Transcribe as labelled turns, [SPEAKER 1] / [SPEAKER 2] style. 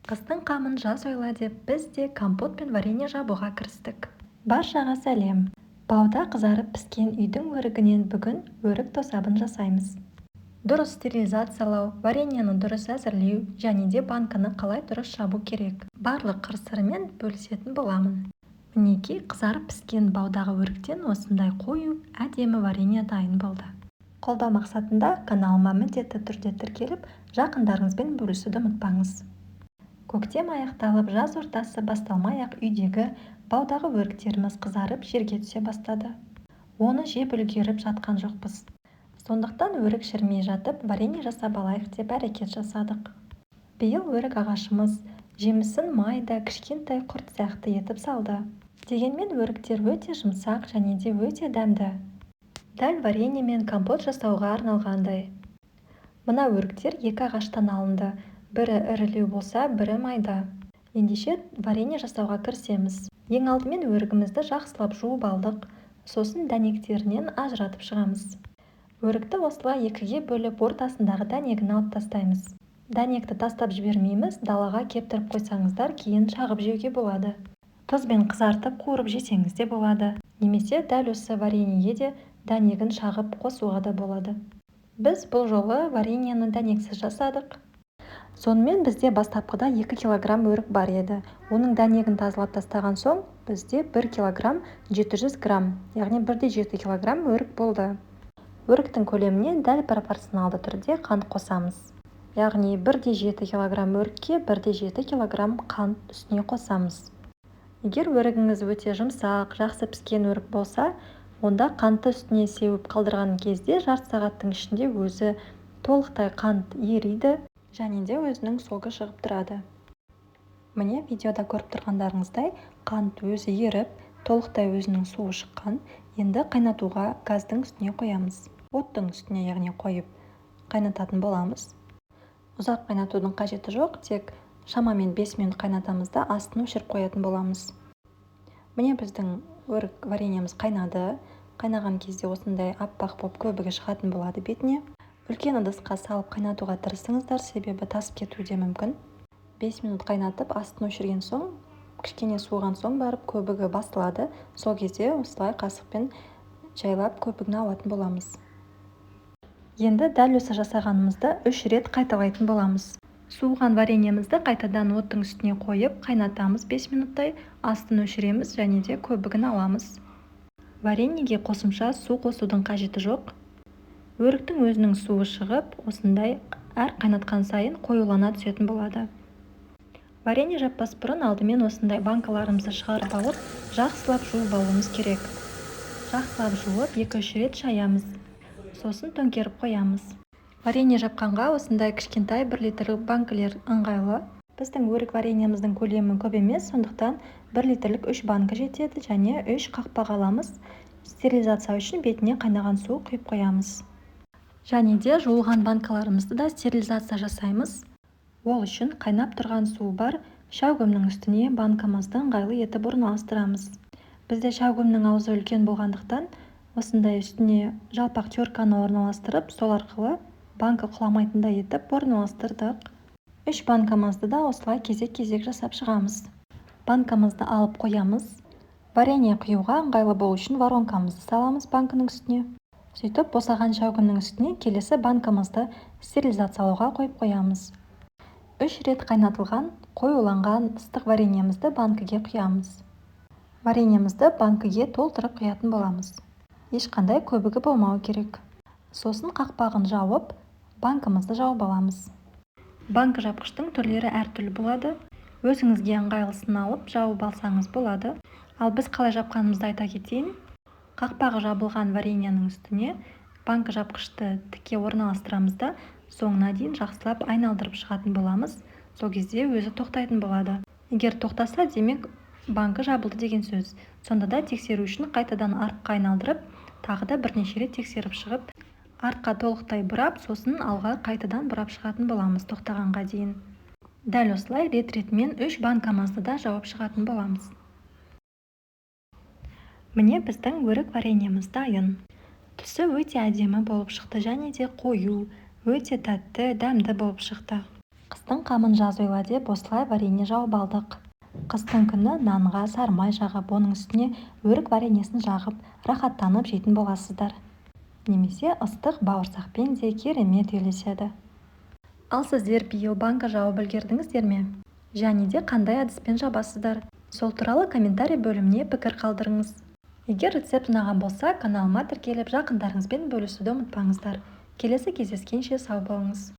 [SPEAKER 1] Қыстың қамын жаз ойла деп біз де компот пен варенье жабуға кірістік. Баршаға сәлем. Бауда қызарып піскен үйдің өрігінен бүгін өрік тосабын жасаймыз. Дұрыс стерилизациялау, вареньені дұрыс әзірлеу және де банканы қалай дұрыс жабу керек. Барлық қыр-сырымен бөлісетін боламын. Мінекей қызарып піскен баудағы өріктен осындай қою әдемі варенье дайын болды. Қолдау мақсатында каналыма міндетті түрде тіркеліп, жақындарыңызбен бөлісуді ұмытпаңыз. Көктем аяқталып, жаз ортасы басталмай-ақ үйдегі баудағы өріктеріміз қызарып жерге түсе бастады. Оны жеп үлгеріп жатқан жоқпыз. Сондықтан өрік шірмей жатып, варенье жасап алайық деп әрекет жасадық. Биыл өрік ағашымыз жемісін майда кішкентай құрт сияқты етіп салды. Дегенмен өріктер өте жұмсақ және де өте дәмді. Дәл варенье мен компот жасауға арналғандай. Мына өріктер екі ағаштан алынды. Бірі ірілеу болса, бірі майда. Ендеше варенье жасауға кірісеміз. Ең алдымен өрігімізді жақсылап жуып алдық. Сосын дәнектерінен ажыратып шығамыз. Өрікті осылай екіге бөліп, ортасындағы дәнегін алып тастаймыз. Дәнекті тастап жібермейміз, далаға кептіріп қойсаңыздар, кейін шағып жеуге болады. Тұзбен қызартып қуырып жесеңіз де болады. Немесе дәл осы вареньеге де дәнегін шағып қосуға да болады. Біз бұл жолы вареньені дәнексіз жасадық. Сонымен бізде бастапқыда 2 кг өрік бар еді. Оның дәнегін тазалап тастаған соң бізде 1 кг 700 грамм, яғни 1,7 кг өрік болды. Өріктің көлеміне дәл пропорционалды түрде қант қосамыз. Яғни 1,7 кг өрікке 1,7 кг қант үстіне қосамыз. Егер өрігіңіз өте жұмсақ, жақсы піскен өрік болса, онда қантты үстіне сеуіп қалдырған кезде жарты сағаттың ішінде өзі толықтай қант ериді және де өзінің соғы шығып тұрады. Міне видеода көріп тұрғандарыңыздай қант өзі еріп, толықтай өзінің суы шыққан. Енді қайнатуға газдың үстіне қоямыз. Оттың үстіне, яғни қойып қайнататын боламыз. Ұзақ қайнатудың қажеті жоқ, тек шамамен 5 минут қайнатамыз да астын өшіріп қоятын боламыз. Міне біздің өрік вареньеміз қайнады. Қайнаған кезде осындай аппақ боп көбігі шығатын болады бетіне. Үлкен ыдысқа салып қайнатуға тырысыңыздар, себебі тасып кетуі де мүмкін. 5 минут қайнатып, астын өшірген соң, кішкене суыған соң барып көбігі басылады. Сол кезде осылай қасықпен жайлап көбігін алатын боламыз. Енді дәл осы жасағанымызды 3 рет қайталайтын боламыз. Суыған вареньемізді қайтадан оттың үстіне қойып, қайнатамыз 5 минуттай, астын өшіреміз және де көбігін аламыз. Вареньеге қосымша су қосудың қажеті жоқ. Өріктің өзінің суы шығып, осындай әр қайнатқан сайын қоюлана түсетін болады. Варенье жаппас бұрын алдымен осындай банкаларымызды шығарып алып, жақсылап жуып алуымыз керек. Жақсылап жуып, 2-3 рет шаямыз. Сосын төңкеріп қоямыз. Варенье жапқанға осындай кішкентай 1 литрлік банкілер ыңғайлы. Біздің өрік вареньеміздің көлемі көп емес, сондықтан 1 литрлік 3 банка жетеді және 3 қақпақ аламыз. Стерилизация үшін бетіне қайнаған су құйып қоямыз. Және де жуылған банкаларымызды да стерилизация жасаймыз. Ол үшін қайнап тұрған су бар шәугімнің үстіне банкамызды ыңғайлы етіп орналастырамыз. Бізде шәугімнің аузы үлкен болғандықтан, осындай үстіне жалпақ терканы орналастырып, сол арқылы банка құламайтындай етіп орналастырдық. 3 банкамызды да осылай кезек-кезек жасап шығамыз. Банкамызды алып қоямыз. Варенье құюға ыңғайлы болу үшін воронкамызды саламыз банканың үстіне. Сөйтіп, босаған шәугімнің үстіне келесі банкамызды стерилизациялауға қойып қоямыз. 3 рет қайнатылған, қоюланған ыстық вареньемізді банкіге құямыз. Вареньемізді банкіге толтырып құятын боламыз. Ешқандай көбігі болмауы керек. Сосын қақпағын жауып, банкамызды жауып аламыз. Банка жапқыштың түрлері әртүрлі болады. Өзіңізге ыңғайлысын алып, жауып алсаңыз болады. Ал біз қалай жапқанымызды айта кетейін. Қақпағы жабылған вареньенің үстіне банка жапқышты тіке орналастырамыз да, соңына дейін жақсылап айналдырып шығатын боламыз. Сол кезде өзі тоқтайтын болады. Егер тоқтаса, демек банка жабылды деген сөз. Сонда да тексеру үшін қайтадан артқа айналдырып, тағы да бірнеше рет тексеріп шығып, артқа толықтай бұрап, сосын алға қайтадан бұрап шығатын боламыз тоқтағанға дейін. Дәл осылай рет-ретімен 3 банкамызды да жауып шығатын боламыз. Міне біздің өрік вареньеміз дайын. Түсі өте әдемі болып шықты және де қою, өте тәтті, дәмді болып шықты. Қыстың қамын жаз ойла деп осылай варенье жауып алдық. Қыстың күні нанға сары май жағып, оның үстіне өрік вареньесін жағып, рахаттанып жейтін боласыздар. Немесе ыстық бауырсақпен де керемет үйлеседі. Ал сіздер биыл банка жауып үлгердіңіздер ме? Және де қандай әдіспен жабасыздар? Сол туралы комментарий бөліміне пікір қалдырыңыз. Егер рецепт ұнаған болса, каналыма тіркеліп, жақындарыңызбен бөлісуді ұмытпаңыздар. Келесі кездескенше сау болыңыз.